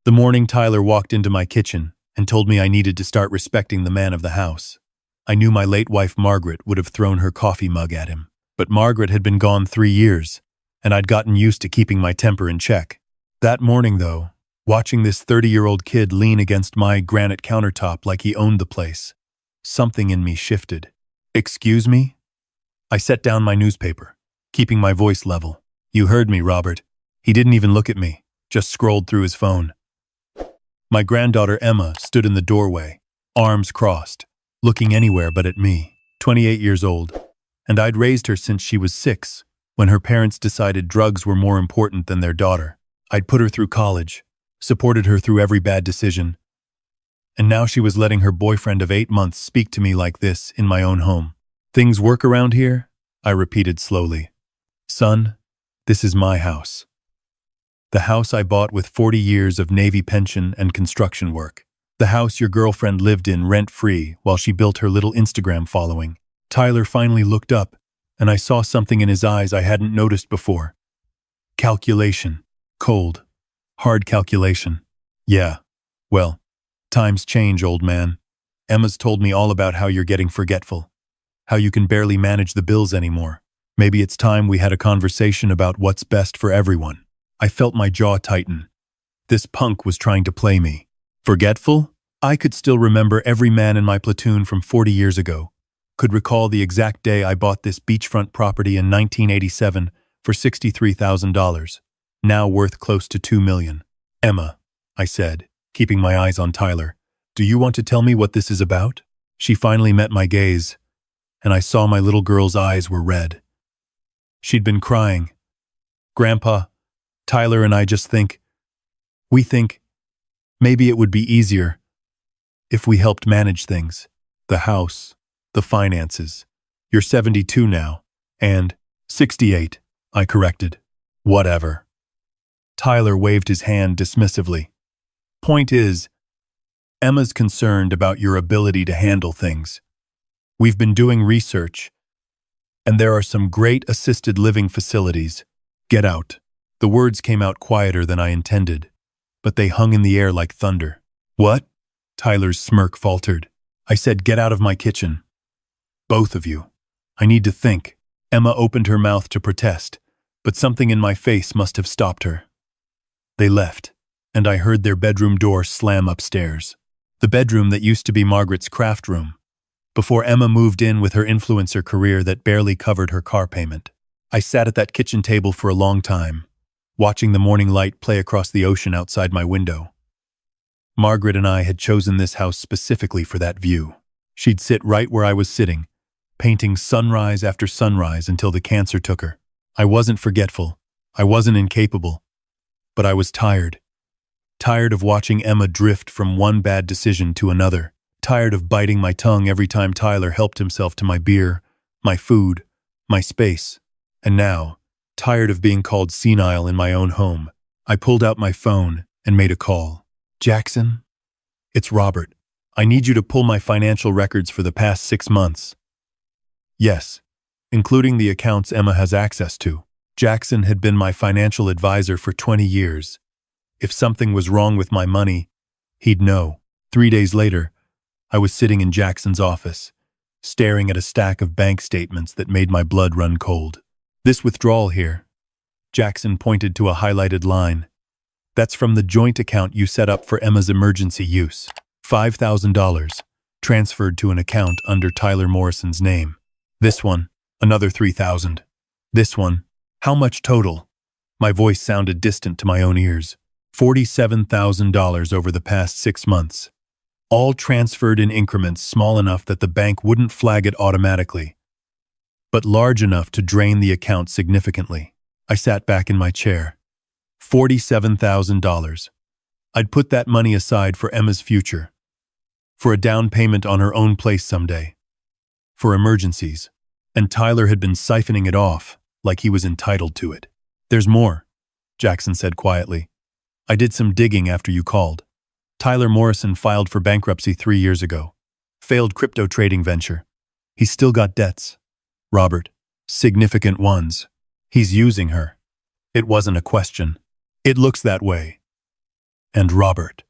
The morning Tyler walked into my kitchen and told me I needed to start respecting the man of the house. I knew my late wife Margaret would have thrown her coffee mug at him, but Margaret had been gone 3 years, and I'd gotten used to keeping my temper in check. That morning, though, watching this 30-year-old kid lean against my granite countertop like he owned the place, something in me shifted. "Excuse me?" I set down my newspaper, keeping my voice level. "You heard me, Robert." He didn't even look at me, just scrolled through his phone. My granddaughter Emma stood in the doorway, arms crossed, looking anywhere but at me, 28 years old, and I'd raised her since she was 6, when her parents decided drugs were more important than their daughter. I'd put her through college, supported her through every bad decision, and now she was letting her boyfriend of 8 months speak to me like this in my own home. "Things work around here?" I repeated slowly. "Son, this is my house. The house I bought with 40 years of Navy pension and construction work. The house your girlfriend lived in rent-free while she built her little Instagram following." Tyler finally looked up, and I saw something in his eyes I hadn't noticed before. Calculation. Cold. Hard calculation. "Yeah. Well, times change, old man. Emma's told me all about how you're getting forgetful, how you can barely manage the bills anymore. Maybe it's time we had a conversation about what's best for everyone." I felt my jaw tighten. This punk was trying to play me. Forgetful? I could still remember every man in my platoon from 40 years ago. Could recall the exact day I bought this beachfront property in 1987 for $63,000, now worth close to $2 million. "Emma," I said, keeping my eyes on Tyler, "do you want to tell me what this is about?" She finally met my gaze, and I saw my little girl's eyes were red. She'd been crying. "Grandpa, Tyler and I just think, maybe it would be easier if we helped manage things. The house, the finances. You're 72 now, and 68, I corrected. Whatever." Tyler waved his hand dismissively. "Point is, Emma's concerned about your ability to handle things. We've been doing research, and there are some great assisted living facilities. Get out." The words came out quieter than I intended, but they hung in the air like thunder. "What?" Tyler's smirk faltered. I said, "Get out of my kitchen. Both of you. I need to think." Emma opened her mouth to protest, but something in my face must have stopped her. They left, and I heard their bedroom door slam upstairs. The bedroom that used to be Margaret's craft room, before Emma moved in with her influencer career that barely covered her car payment. I sat at that kitchen table for a long time, watching the morning light play across the ocean outside my window. Margaret and I had chosen this house specifically for that view. She'd sit right where I was sitting, painting sunrise after sunrise until the cancer took her. I wasn't forgetful. I wasn't incapable. But I was tired. Tired of watching Emma drift from one bad decision to another. Tired of biting my tongue every time Tyler helped himself to my beer, my food, my space. And now, tired of being called senile in my own home, I pulled out my phone and made a call. "Jackson? It's Robert. I need you to pull my financial records for the past 6 months. "Yes, including the accounts Emma has access to." Jackson had been my financial advisor for 20 years. If something was wrong with my money, he'd know. 3 days later, I was sitting in Jackson's office, staring at a stack of bank statements that made my blood run cold. "This withdrawal here," Jackson pointed to a highlighted line. "That's from the joint account you set up for Emma's emergency use. $5,000, transferred to an account under Tyler Morrison's name. This one, another $3,000. This one, how much total?" My voice sounded distant to my own ears. $47,000 over the past 6 months. All transferred in increments small enough that the bank wouldn't flag it automatically, but large enough to drain the account significantly. I sat back in my chair. $47,000. I'd put that money aside for Emma's future, for a down payment on her own place someday, for emergencies, and Tyler had been siphoning it off like he was entitled to it. "There's more," Jackson said quietly. "I did some digging after you called. Tyler Morrison filed for bankruptcy 3 years ago. Failed crypto trading venture. He's still got debts. Robert, significant ones. He's using her. It wasn't a question. It looks that way. And Robert.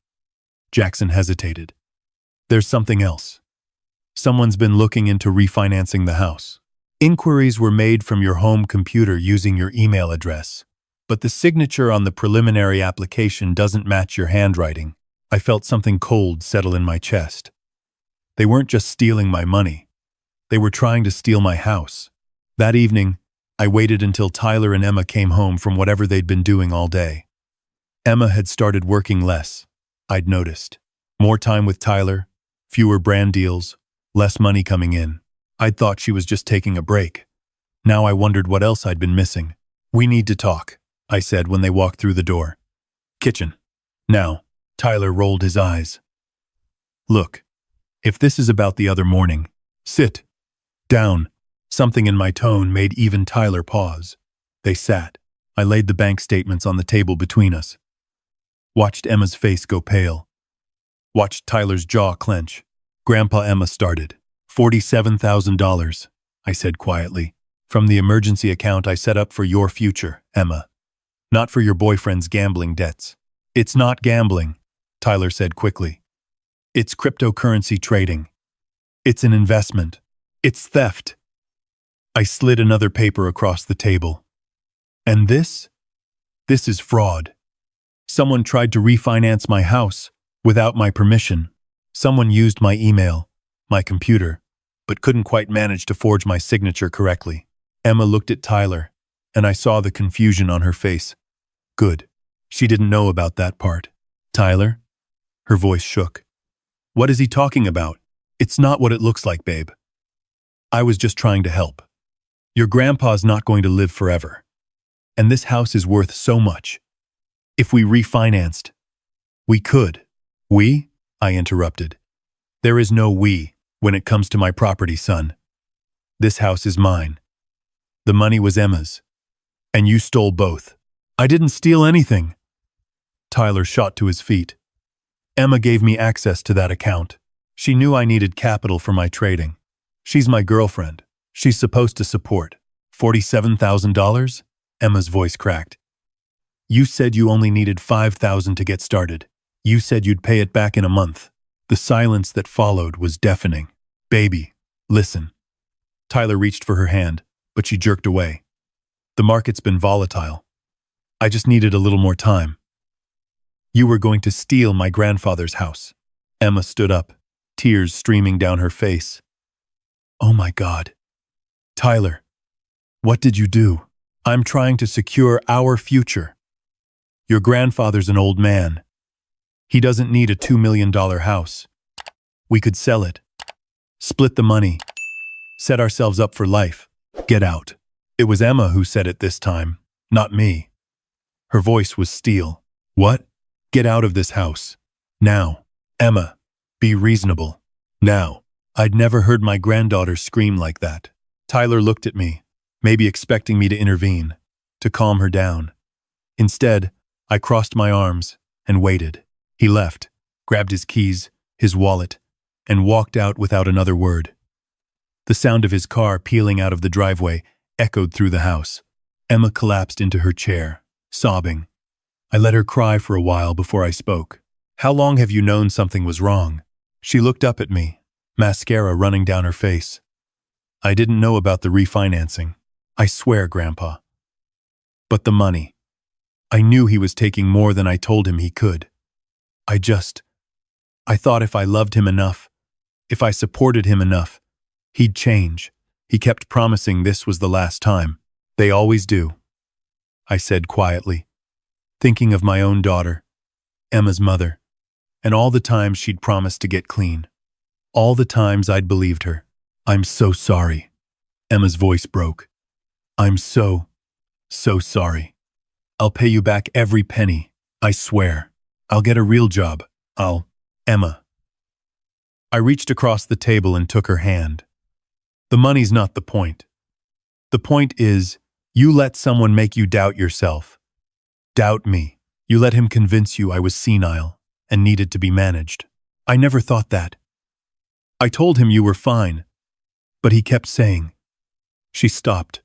Jackson hesitated. There's something else. Someone's been looking into refinancing the house. Inquiries were made from your home computer using your email address, but the signature on the preliminary application doesn't match your handwriting. I felt something cold settle in my chest. They weren't just stealing my money. They were trying to steal my house. That evening, I waited until Tyler and Emma came home from whatever they'd been doing all day. Emma had started working less, I'd noticed. More time with Tyler, fewer brand deals, less money coming in. I'd thought she was just taking a break. Now I wondered what else I'd been missing. We need to talk, I said when they walked through the door. Kitchen. Now. Tyler rolled his eyes. Look, if this is about the other morning, sit down. Something in my tone made even Tyler pause. They sat. I laid the bank statements on the table between us. Watched Emma's face go pale. Watched Tyler's jaw clench. Grandpa Emma started. $47,000, I said quietly. From the emergency account I set up for your future, Emma. Not for your boyfriend's gambling debts. It's not gambling, Tyler said quickly. It's cryptocurrency trading. It's an investment. It's theft. I slid another paper across the table. And this? This is fraud. Someone tried to refinance my house without my permission. Someone used my email, my computer, but couldn't quite manage to forge my signature correctly. Emma looked at Tyler, and I saw the confusion on her face. Good. She didn't know about that part. Tyler? Her voice shook. What is he talking about? It's not what it looks like, babe. I was just trying to help. Your grandpa's not going to live forever. And this house is worth so much. If we refinanced, we could. We? I interrupted. There is no we when it comes to my property, son. This house is mine. The money was Emma's. And you stole both. I didn't steal anything. Tyler shot to his feet. Emma gave me access to that account. She knew I needed capital for my trading. She's my girlfriend. She's supposed to support. $47,000? Emma's voice cracked. You said you only needed $5,000 to get started. You said you'd pay it back in a month. The silence that followed was deafening. Baby, listen. Tyler reached for her hand, but she jerked away. The market's been volatile. I just needed a little more time. You were going to steal my grandfather's house. Emma stood up, tears streaming down her face. Oh my God. Tyler, what did you do? I'm trying to secure our future. Your grandfather's an old man. He doesn't need a $2 million house. We could sell it, split the money, set ourselves up for life, get out. It was Emma who said it this time, not me. Her voice was steel. What? Get out of this house. Now. Emma, be reasonable. Now. I'd never heard my granddaughter scream like that. Tyler looked at me, maybe expecting me to intervene, to calm her down. Instead, I crossed my arms and waited. He left, grabbed his keys, his wallet, and walked out without another word. The sound of his car peeling out of the driveway echoed through the house. Emma collapsed into her chair, sobbing. I let her cry for a while before I spoke. How long have you known something was wrong? She looked up at me, mascara running down her face. I didn't know about the refinancing. I swear, Grandpa. But the money. I knew he was taking more than I told him he could. I thought if I loved him enough, if I supported him enough, he'd change. He kept promising this was the last time. They always do, I said quietly, thinking of my own daughter, Emma's mother, and all the times she'd promised to get clean. All the times I'd believed her. I'm so sorry. Emma's voice broke. I'm so sorry. I'll pay you back every penny, I swear. I'll get a real job. Emma. I reached across the table and took her hand. The money's not the point. The point is, you let someone make you doubt yourself. Doubt me. You let him convince you I was senile and needed to be managed. I never thought that. I told him you were fine, but he kept saying. She stopped,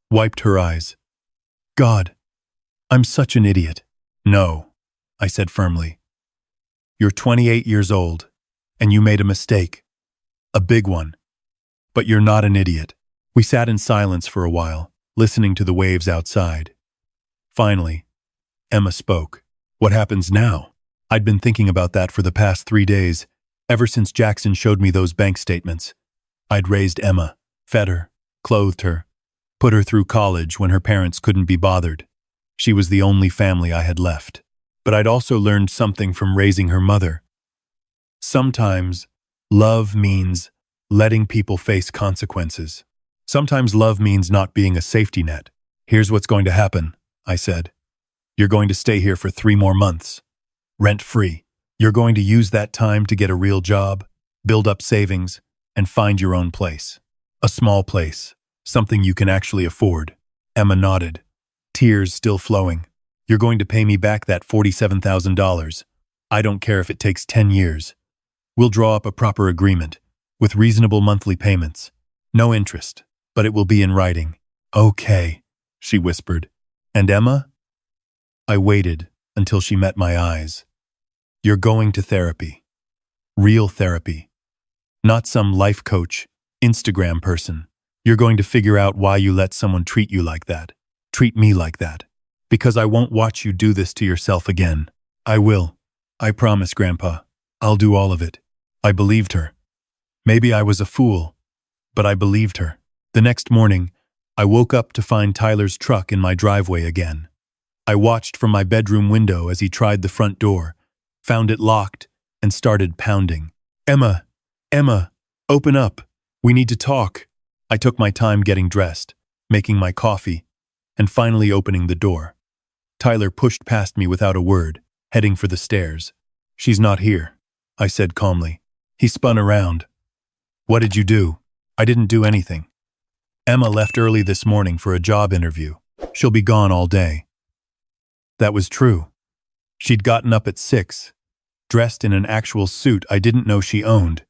wiped her eyes. God, I'm such an idiot. No, I said firmly. You're 28 years old, and you made a mistake. A big one. But you're not an idiot. We sat in silence for a while, listening to the waves outside. Finally, Emma spoke. What happens now? I'd been thinking about that for the past 3 days, ever since Jackson showed me those bank statements. I'd raised Emma, fed her, clothed her, put her through college when her parents couldn't be bothered. She was the only family I had left. But I'd also learned something from raising her mother. Sometimes, love means letting people face consequences. Sometimes love means not being a safety net. Here's what's going to happen, I said. You're going to stay here for 3 more months. Rent-free. You're going to use that time to get a real job, build up savings, and find your own place. A small place. Something you can actually afford. Emma nodded, tears still flowing. You're going to pay me back that $47,000. I don't care if it takes 10 years. We'll draw up a proper agreement, with reasonable monthly payments. No interest, but it will be in writing. Okay, she whispered. And Emma? I waited until she met my eyes. You're going to therapy. Real therapy. Not some life coach, Instagram person. You're going to figure out why you let someone treat you like that. Treat me like that. Because I won't watch you do this to yourself again. I will. I promise, Grandpa. I'll do all of it. I believed her. Maybe I was a fool, but I believed her. The next morning, I woke up to find Tyler's truck in my driveway again. I watched from my bedroom window as he tried the front door, found it locked, and started pounding. Emma, open up. We need to talk. I took my time getting dressed, making my coffee, and finally opening the door. Tyler pushed past me without a word, heading for the stairs. She's not here, I said calmly. He spun around. What did you do? I didn't do anything. Emma left early this morning for a job interview. She'll be gone all day. That was true. She'd gotten up at 6, dressed in an actual suit I didn't know she owned,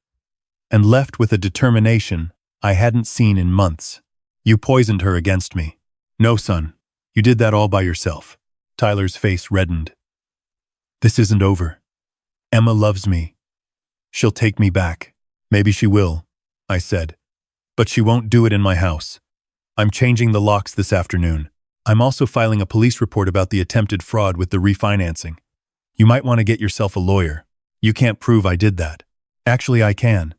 and left with a determination I hadn't seen in months. You poisoned her against me. No, son. You did that all by yourself. Tyler's face reddened. This isn't over. Emma loves me. She'll take me back. Maybe she will, I said. But she won't do it in my house. I'm changing the locks this afternoon. I'm also filing a police report about the attempted fraud with the refinancing. You might want to get yourself a lawyer. You can't prove I did that. Actually, I can.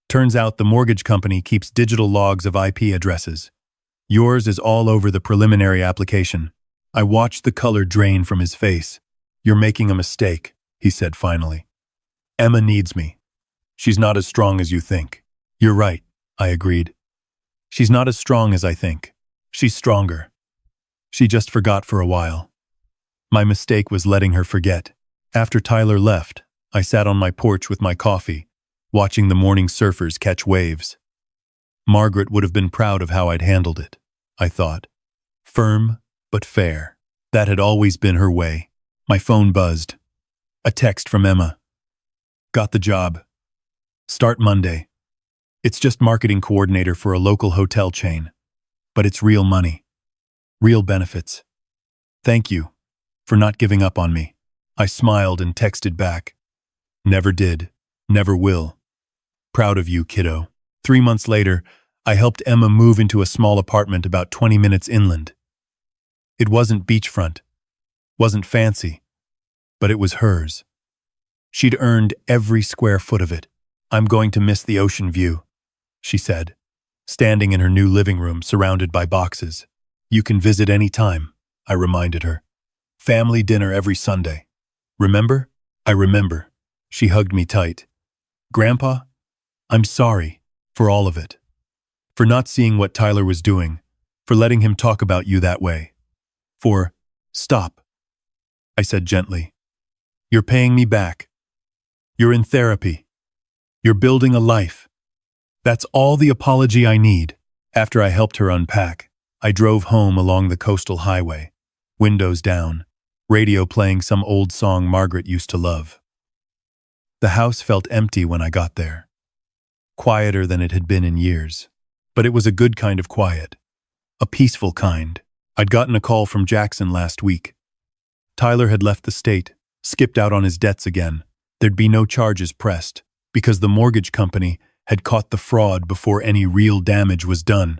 Turns out the mortgage company keeps digital logs of IP addresses. Yours is all over the preliminary application. I watched the color drain from his face. You're making a mistake, he said finally. Emma needs me. She's not as strong as you think. You're right, I agreed. She's not as strong as I think. She's stronger. She just forgot for a while. My mistake was letting her forget. After Tyler left, I sat on my porch with my coffee, watching the morning surfers catch waves. Margaret would have been proud of how I'd handled it, I thought. Firm, but fair. That had always been her way. My phone buzzed. A text from Emma. Got the job. Start Monday. It's just marketing coordinator for a local hotel chain. But it's real money. Real benefits. Thank you for not giving up on me. I smiled and texted back. Never did. Never will. Proud of you, kiddo. 3 months later, I helped Emma move into a small apartment about 20 minutes inland. It wasn't beachfront, wasn't fancy, but it was hers. She'd earned every square foot of it. I'm going to miss the ocean view, she said, standing in her new living room surrounded by boxes. You can visit any time, I reminded her. Family dinner every Sunday. Remember? I remember. She hugged me tight. Grandpa, I'm sorry for all of it. For not seeing what Tyler was doing, for letting him talk about you that way. Stop, I said gently. You're paying me back. You're in therapy. You're building a life. That's all the apology I need. After I helped her unpack, I drove home along the coastal highway, windows down, radio playing some old song Margaret used to love. The house felt empty when I got there, quieter than it had been in years. But it was a good kind of quiet, a peaceful kind. I'd gotten a call from Jackson last week. Tyler had left the state, skipped out on his debts again. There'd be no charges pressed, because the mortgage company had caught the fraud before any real damage was done.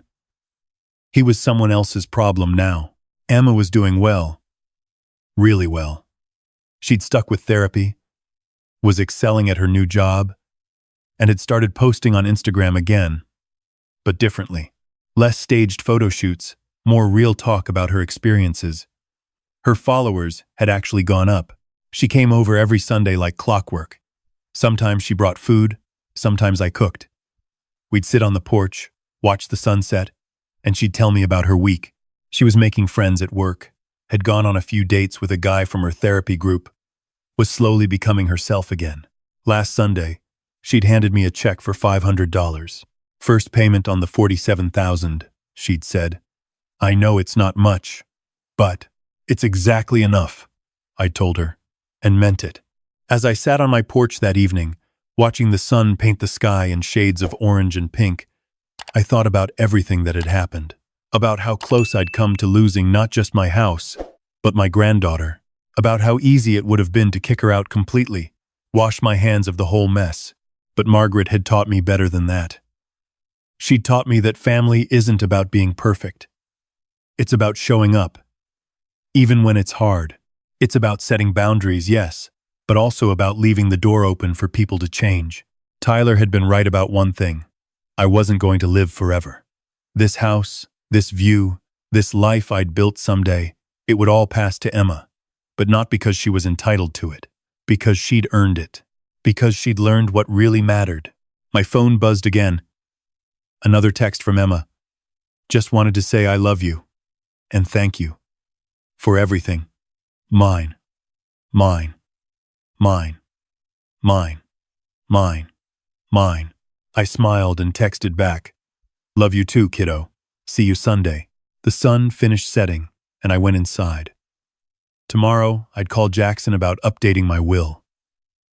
He was someone else's problem now. Emma was doing well. Really well. She'd stuck with therapy, was excelling at her new job, and had started posting on Instagram again, but differently. Less staged photo shoots, more real talk about her experiences. Her followers had actually gone up. She came over every Sunday like clockwork. Sometimes she brought food, sometimes I cooked. We'd sit on the porch, watch the sunset, and she'd tell me about her week. She was making friends at work, had gone on a few dates with a guy from her therapy group, was slowly becoming herself again. Last Sunday, she'd handed me a check for $500. First payment on the $47,000, she'd said. I know it's not much, but it's exactly enough, I told her, and meant it. As I sat on my porch that evening, watching the sun paint the sky in shades of orange and pink, I thought about everything that had happened, about how close I'd come to losing not just my house, but my granddaughter, about how easy it would have been to kick her out completely, wash my hands of the whole mess. But Margaret had taught me better than that. She'd taught me that family isn't about being perfect. It's about showing up, even when it's hard. It's about setting boundaries, yes, but also about leaving the door open for people to change. Tyler had been right about one thing. I wasn't going to live forever. This house, this view, this life I'd built someday, it would all pass to Emma, but not because she was entitled to it, because she'd earned it, because she'd learned what really mattered. My phone buzzed again. Another text from Emma. Just wanted to say I love you, and thank you for everything. Mine, mine, mine, mine, mine, mine. I smiled and texted back. Love you too, kiddo. See you Sunday. The sun finished setting, and I went inside. Tomorrow, I'd call Jackson about updating my will,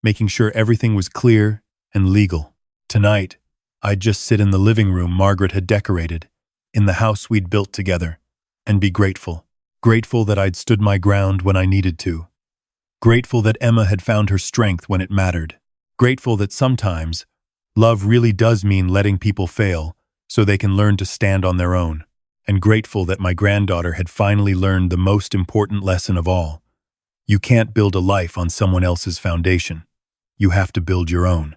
making sure everything was clear and legal. Tonight, I'd just sit in the living room Margaret had decorated, in the house we'd built together, and be grateful. Grateful that I'd stood my ground when I needed to. Grateful that Emma had found her strength when it mattered. Grateful that sometimes, love really does mean letting people fail so they can learn to stand on their own. And grateful that my granddaughter had finally learned the most important lesson of all. You can't build a life on someone else's foundation. You have to build your own.